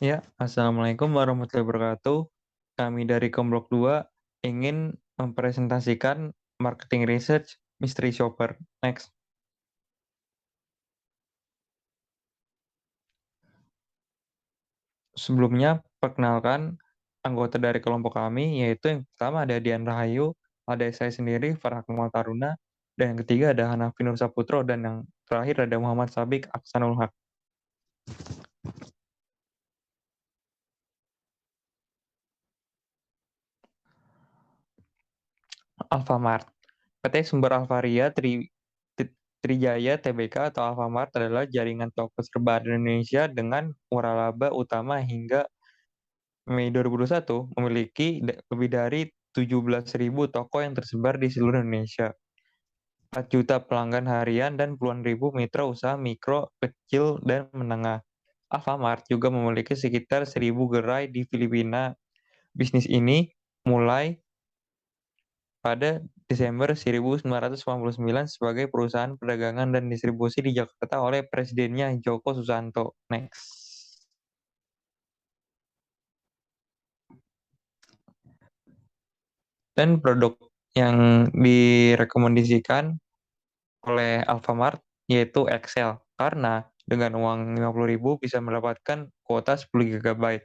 Ya, Assalamualaikum warahmatullahi wabarakatuh. Kami dari Komblok 2 ingin mempresentasikan marketing research mystery shopper. Next. Sebelumnya, perkenalkan anggota dari kelompok kami, yaitu yang pertama ada Dian Rahayu, ada saya sendiri, Farah Kamal Taruna, dan yang ketiga ada Hanafi Nur Saputro, dan yang terakhir ada Muhammad Sabik Aksanul Haq. Alfamart. PT Sumber Alvaria Trijaya Tbk atau Alfamart adalah jaringan toko serba di Indonesia dengan waralaba utama hingga Mei 2021 memiliki lebih dari 17.000 toko yang tersebar di seluruh Indonesia, 4 juta pelanggan harian dan puluhan ribu mitra usaha mikro, kecil, dan menengah. Alfamart juga memiliki sekitar 1.000 gerai di Filipina. Bisnis ini mulai pada Desember 1999 sebagai perusahaan perdagangan dan distribusi di Jakarta oleh presidennya Joko Susanto. Next. Dan produk yang direkomendasikan oleh Alfamart yaitu Excel karena dengan uang 50.000 bisa mendapatkan kuota 10 GB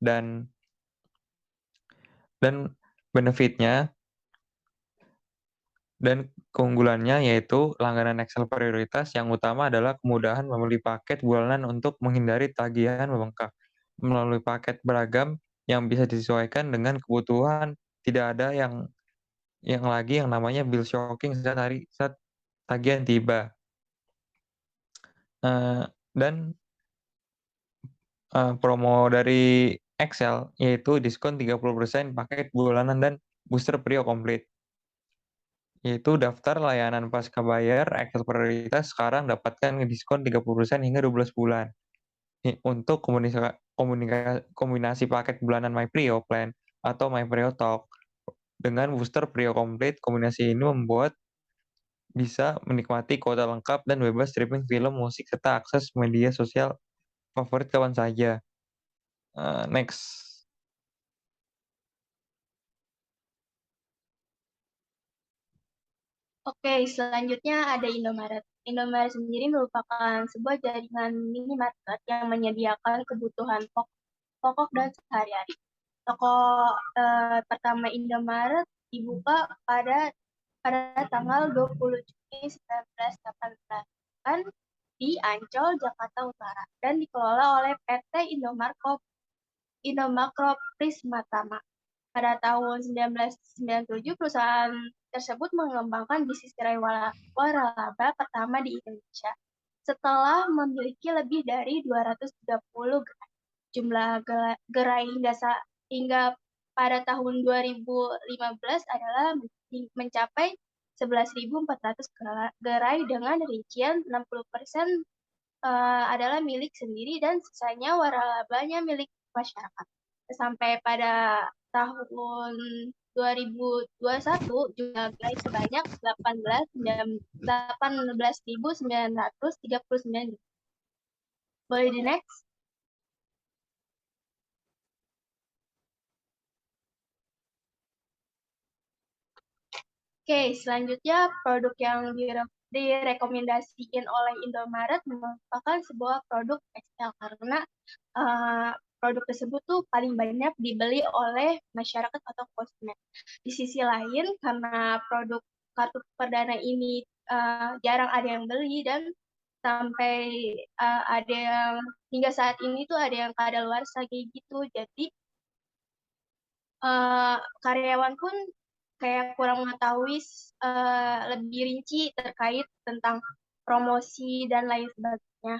dan dan benefitnya dan keunggulannya yaitu langganan Excel prioritas yang utama adalah kemudahan membeli paket bulanan untuk menghindari tagihan membengkak. Melalui paket beragam yang bisa disesuaikan dengan kebutuhan, tidak ada yang lagi yang namanya bill shocking saat tagihan tiba. Eh, dan promo dari Excel yaitu diskon 30% paket bulanan dan booster Prio komplit. Yaitu daftar layanan pasca bayar Excel prioritas sekarang dapatkan diskon 30% hingga 12 bulan. Untuk kombinasi paket bulanan My Prio Plan atau My Prio Talk dengan booster Prio komplit, kombinasi ini membuat bisa menikmati kuota lengkap dan bebas streaming film, musik, serta akses media sosial favorit kapan saja. Next. Oke, selanjutnya ada Indomaret. Indomaret sendiri merupakan sebuah jaringan minimarket yang menyediakan kebutuhan pokok dan sehari-hari. Toko pertama Indomaret dibuka pada tanggal 20 Juni 1918 kan di Ancol, Jakarta Utara dan dikelola oleh PT Indomakro Prisma Tama. Pada tahun 1997, perusahaan tersebut mengembangkan bisnis gerai waralaba pertama di Indonesia. Setelah memiliki lebih dari 230 gerai, jumlah gerai hingga pada tahun 2015 adalah mencapai 11.400 gerai dengan rincian 60% adalah milik sendiri dan sisanya waralabanya milik masyarakat. Sampai pada tahun 2021 jumlah gerai sebanyak 18.939. Boleh di next? Oke, selanjutnya produk yang direkomendasikan oleh Indomaret merupakan sebuah produk Excel karena produk tersebut tuh paling banyak dibeli oleh masyarakat atau konsumen. Di sisi lain, karena produk kartu perdana ini jarang ada yang beli dan sampai ada yang hingga saat ini tuh ada yang kadaluarsa kayak gitu. Jadi karyawan pun kayak kurang mengetahui lebih rinci terkait tentang promosi dan lain sebagainya.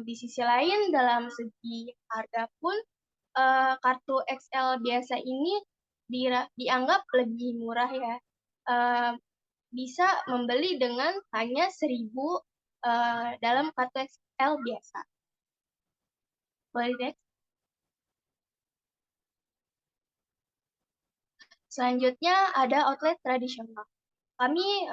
Di sisi lain, dalam segi harga pun kartu XL biasa ini dianggap lebih murah ya. Uh, Bisa membeli dengan hanya 1.000 dalam kartu XL biasa. Boleh deh. Selanjutnya ada outlet tradisional. Kami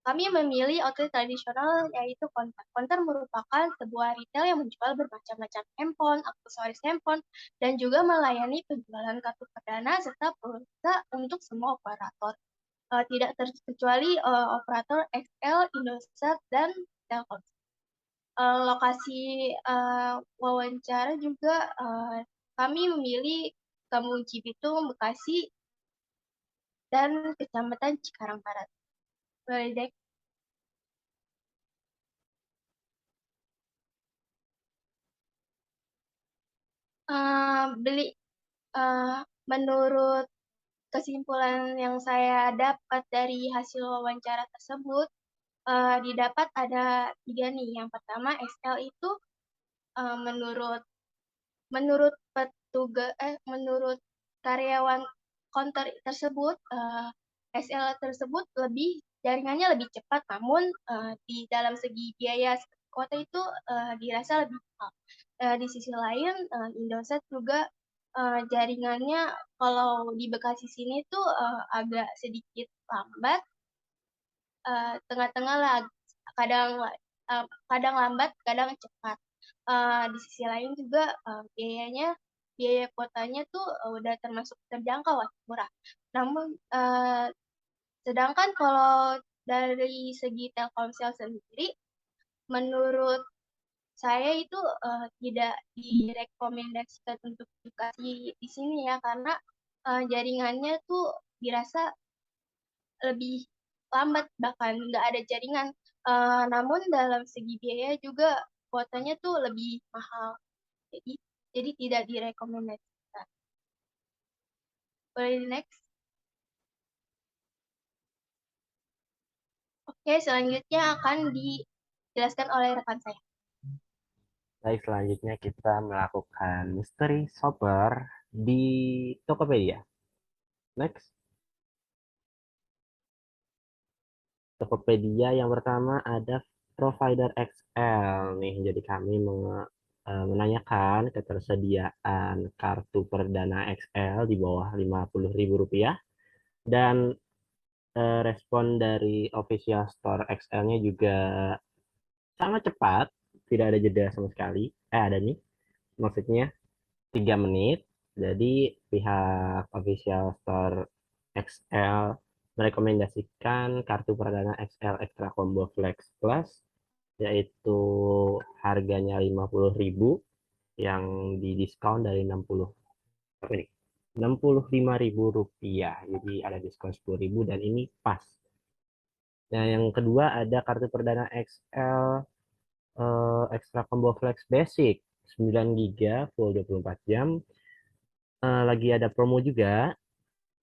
kami memilih outlet tradisional yaitu Konter. Konter merupakan sebuah retail yang menjual bermacam-macam handphone, aksesoris handphone, dan juga melayani penjualan kartu perdana serta pulsa untuk semua operator. Tidak terkecuali operator XL, Indosat, dan Telkom. Lokasi wawancara juga kami memilih Kampung Cibitung, Bekasi, dan Kecamatan Cikarang Barat. Boleh, Dek? Beli menurut kesimpulan yang saya dapat dari hasil wawancara tersebut, didapat ada 3 nih. Yang pertama, XL itu menurut menurut menurut karyawan konter tersebut, SL tersebut jaringannya lebih cepat, namun di dalam segi biaya kuota itu dirasa lebih mahal. Di sisi lain, Indosat juga jaringannya kalau di Bekasi sini tuh agak sedikit lambat, tengah-tengah lah, kadang kadang lambat, kadang cepat. Di sisi lain juga biaya kuotanya tuh udah termasuk terjangkau lah, murah. Namun sedangkan kalau dari segi Telkomsel sendiri, menurut saya itu tidak direkomendasikan untuk dikasih di sini ya, karena jaringannya tuh dirasa lebih lambat, bahkan nggak ada jaringan. Namun dalam segi biaya juga kuotanya tuh lebih mahal. Jadi tidak direkomendasikan. Boleh di next? Oke, selanjutnya akan dijelaskan oleh rekan saya. Baik, selanjutnya kita melakukan mystery shopper di Tokopedia. Next. Tokopedia yang pertama ada provider XL nih. Jadi kami menanyakan ketersediaan kartu perdana XL di bawah Rp50.000 dan respon dari official store XL-nya juga sangat cepat, tidak ada jeda sama sekali. Ada nih, maksudnya 3 menit. Jadi pihak official store XL merekomendasikan kartu perdana XL Extra Combo Flex Plus, yaitu harganya 50.000 yang didiskon dari 65.000 rupiah. Jadi ada diskon 10.000 dan ini pas. Nah, yang kedua ada kartu perdana XL Extra Combo Flex Basic 9 GB full 24 jam. Lagi ada promo juga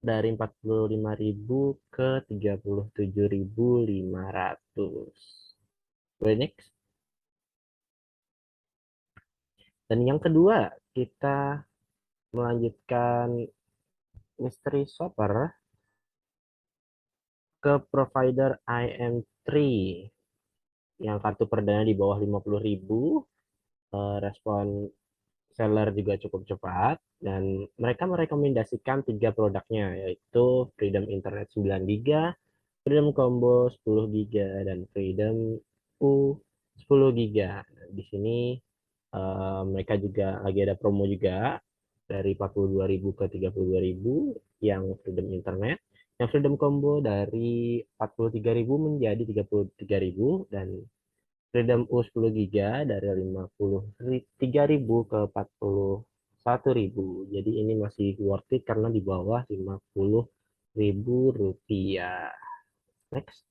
dari 45.000 ke 37.500. Next. Dan yang kedua, kita melanjutkan mystery shopper ke provider IM3 yang kartu perdana di bawah 50.000. Respon seller juga cukup cepat dan mereka merekomendasikan 3 produknya, yaitu Freedom Internet 9 GB, Freedom Combo 10 GB, dan Freedom U 10 GB. Di sini mereka juga lagi ada promo juga dari 42.000 ke 32.000 yang Freedom Internet. Yang Freedom Combo dari 43.000 menjadi 33.000 dan Freedom U 10 GB dari 53.000 ke 41.000. Jadi ini masih worth it karena di bawah 50.000 rupiah. Next.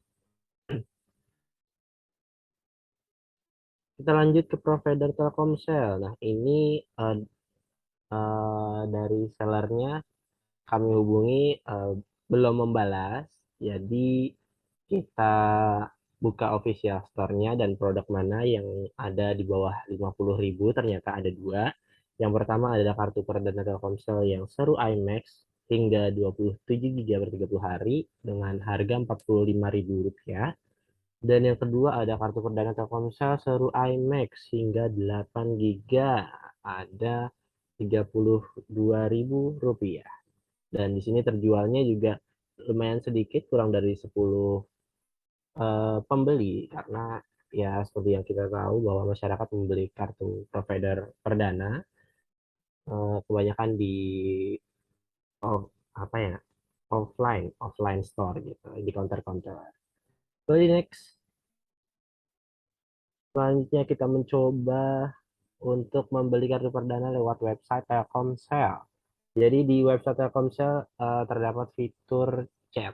Kita lanjut ke provider Telkomsel. Nah, ini dari sellernya kami hubungi belum membalas. Jadi kita buka official store-nya dan produk mana yang ada di bawah 50.000, ternyata ada 2. Yang pertama adalah kartu perdana Telkomsel yang seru IMAX hingga 27 GB per 30 hari dengan harga Rp45.000. Dan yang kedua ada kartu perdana Telkomsel seru IMAX hingga 8 GB, ada Rp32.000. Dan di sini terjualnya juga lumayan sedikit, kurang dari 10 pembeli, karena ya seperti yang kita tahu bahwa masyarakat membeli kartu provider perdana kebanyakan di apa ya, offline store gitu, di counter-counter. Jadi next, selanjutnya kita mencoba untuk membeli kartu perdana lewat website Telkomsel. Jadi di website Telkomsel terdapat fitur chat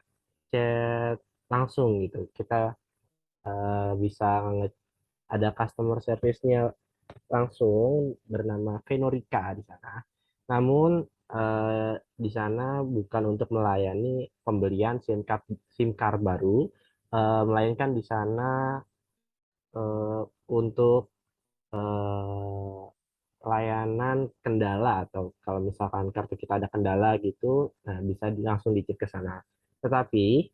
langsung gitu. Kita bisa ada customer service-nya langsung bernama Venorika di sana. Namun di sana bukan untuk melayani pembelian SIM card baru, melainkan di sana untuk eh, layanan kendala, atau kalau misalkan kartu kita ada kendala gitu, nah bisa langsung dicek ke sana. Tetapi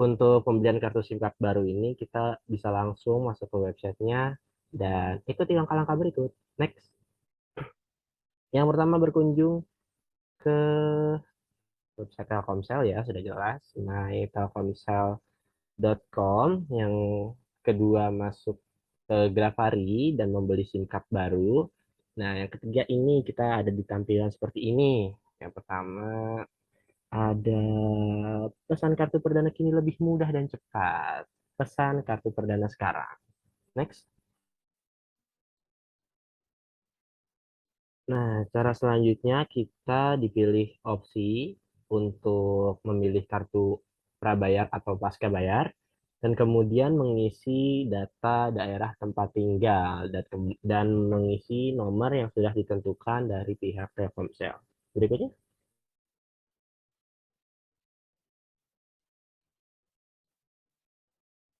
untuk pembelian kartu SIM card baru ini kita bisa langsung masuk ke websitenya dan ikuti langkah-langkah berikut. Next. Yang pertama berkunjung ke website Telkomsel ya, sudah jelas, mytelkomsel.com. Yang kedua masuk ke Grafari dan membeli SIM card baru. Nah, yang ketiga ini kita ada di tampilan seperti ini. Yang pertama ada pesan kartu perdana kini lebih mudah dan cepat. Pesan kartu perdana sekarang. Next. Nah, cara selanjutnya kita dipilih opsi untuk memilih kartu prabayar atau pasca bayar, dan kemudian mengisi data daerah tempat tinggal dan mengisi nomor yang sudah ditentukan dari pihak Telkomsel. Berikutnya.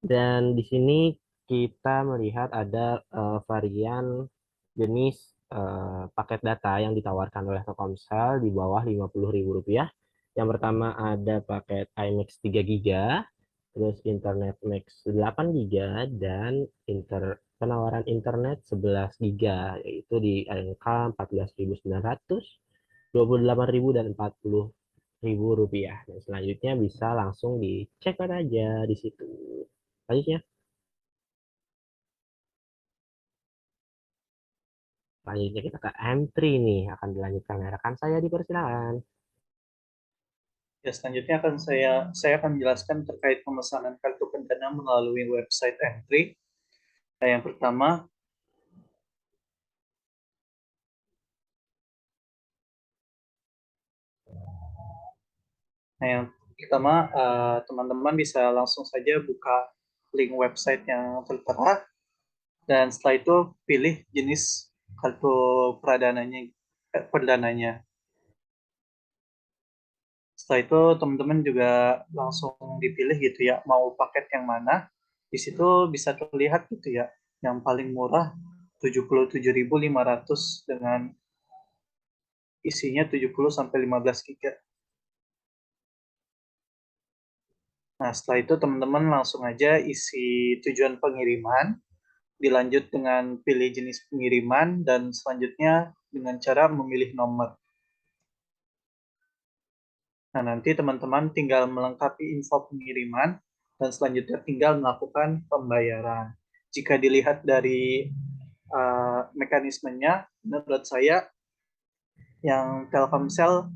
Dan di sini kita melihat ada varian jenis paket data yang ditawarkan oleh Telkomsel di bawah Rp50.000. Yang pertama ada paket iMax 3 GB, terus internet max 8 GB, dan penawaran internet 11 GB, yaitu di angka 14.900, 28.000, dan 40.000 rupiah. Dan selanjutnya bisa langsung dicek aja di situ. Selanjutnya. Selanjutnya kita ke M3 nih, akan dilanjutkan oleh rekan saya, dipersilakan. Ya, selanjutnya saya akan menjelaskan terkait pemesanan kartu perdana melalui website M3. Nah, yang pertama, teman-teman bisa langsung saja buka link website yang tertera, dan setelah itu pilih jenis kartu perdananya. Setelah itu teman-teman juga langsung dipilih gitu ya, mau paket yang mana. Di situ bisa terlihat gitu ya, yang paling murah 77.500 dengan isinya 70 sampai 15 GB. Nah, setelah itu teman-teman langsung aja isi tujuan pengiriman, dilanjut dengan pilih jenis pengiriman, dan selanjutnya dengan cara memilih nomor. Nah, nanti teman-teman tinggal melengkapi info pengiriman, dan selanjutnya tinggal melakukan pembayaran. Jika dilihat dari mekanismenya, menurut saya yang Telkomsel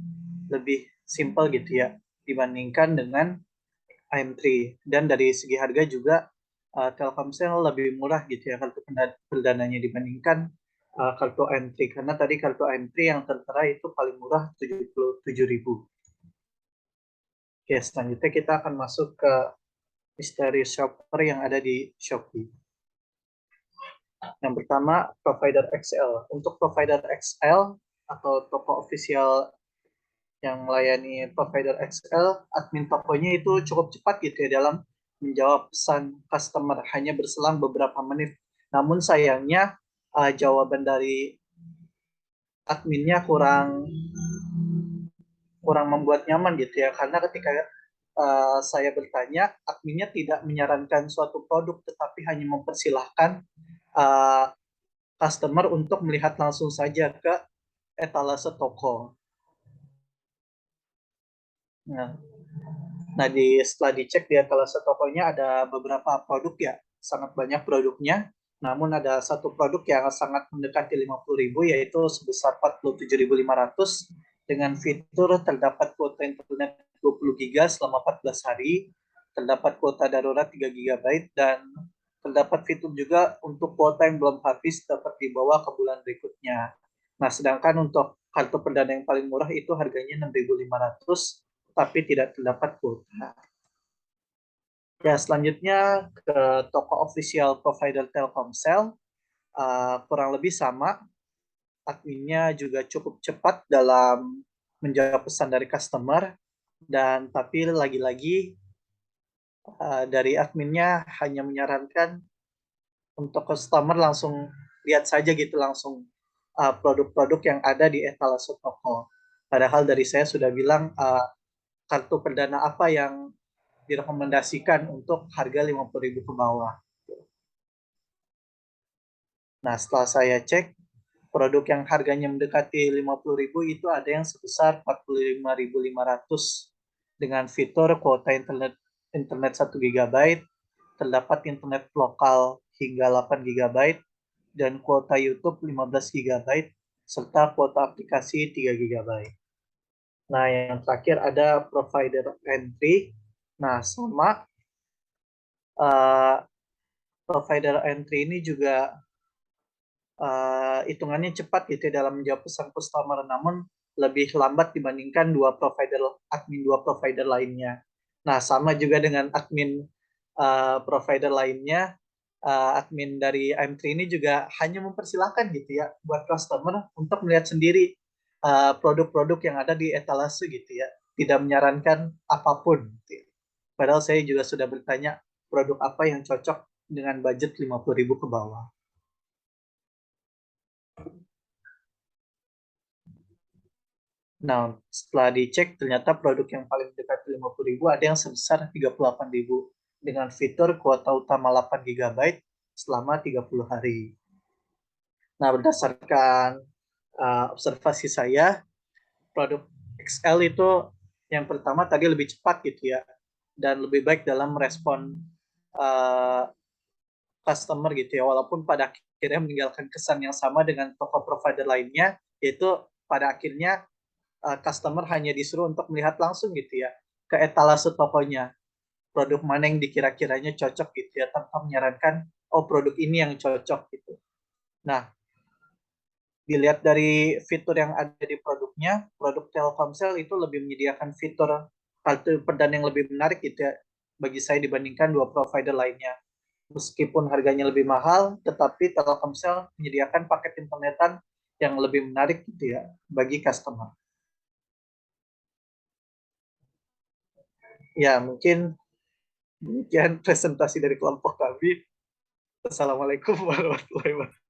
lebih simpel gitu ya, dibandingkan dengan AM3. Dan dari segi harga juga Telkomsel lebih murah gitu ya kartu perdananya dibandingkan kartu AM3. Karena tadi kartu AM3 yang tertera itu paling murah 77.000. Oke, selanjutnya kita akan masuk ke misteri shopper yang ada di Shopee. Yang pertama, provider XL. Untuk provider XL atau toko official yang melayani provider XL, admin tokonya itu cukup cepat gitu ya dalam menjawab pesan customer, hanya berselang beberapa menit. Namun sayangnya jawaban dari adminnya kurang membuat nyaman gitu ya, karena ketika saya bertanya, adminnya tidak menyarankan suatu produk, tetapi hanya mempersilahkan customer untuk melihat langsung saja ke etalase toko. Nah, Nah, setelah dicek di etalase tokonya ada beberapa produk ya, sangat banyak produknya. Namun ada satu produk yang sangat mendekati 50.000 yaitu sebesar 47.500 dengan fitur terdapat kuota internet 20 GB selama 14 hari, terdapat kuota darurat 3 GB dan terdapat fitur juga untuk kuota yang belum habis dapat dibawa ke bulan berikutnya. Nah, sedangkan untuk kartu perdana yang paling murah itu harganya 6.500 tapi tidak terdapat kuota. Ya, selanjutnya ke toko official provider Telkomsel, kurang lebih sama. Adminnya juga cukup cepat dalam menjawab pesan dari customer, dan tapi lagi-lagi dari adminnya hanya menyarankan untuk customer langsung lihat saja gitu langsung produk-produk yang ada di etalase toko. Padahal dari saya sudah bilang kartu perdana apa yang direkomendasikan untuk harga 50.000 ke bawah. Nah, setelah saya cek, produk yang harganya mendekati 50.000 itu ada yang sebesar 45.500 dengan fitur kuota internet 1 GB, terdapat internet lokal hingga 8 GB, dan kuota YouTube 15 GB, serta kuota aplikasi 3 GB. Nah, yang terakhir ada provider entry. Nah, sama provider entry ini juga hitungannya cepat gitu dalam menjawab pesan customer, namun lebih lambat dibandingkan admin dua provider lainnya. Nah, sama juga dengan admin provider lainnya, admin dari M3 ini juga hanya mempersilahkan gitu ya buat customer untuk melihat sendiri produk-produk yang ada di etalase gitu ya, tidak menyarankan apapun. Gitu. Padahal saya juga sudah bertanya produk apa yang cocok dengan budget 50.000 ke bawah. Nah, setelah dicek ternyata produk yang paling dekat 50.000 ada yang sebesar 38.000 dengan fitur kuota utama 8 GB selama 30 hari. Nah, berdasarkan observasi saya, produk XL itu yang pertama tadi lebih cepat gitu ya, dan lebih baik dalam merespon customer gitu ya, walaupun pada akhirnya meninggalkan kesan yang sama dengan toko provider lainnya, yaitu pada akhirnya customer hanya disuruh untuk melihat langsung gitu ya ke etalase tokonya, produk mana yang dikira-kiranya cocok gitu ya, tanpa menyarankan oh produk ini yang cocok gitu. Nah, dilihat dari fitur yang ada di produknya, produk Telkomsel itu lebih menyediakan fitur kartu perdana yang lebih menarik gitu ya bagi saya dibandingkan dua provider lainnya. Meskipun harganya lebih mahal, tetapi Telkomsel menyediakan paket internetan yang lebih menarik gitu ya bagi customer. Ya, mungkin demikian presentasi dari kelompok kami. Assalamualaikum warahmatullahi wabarakatuh.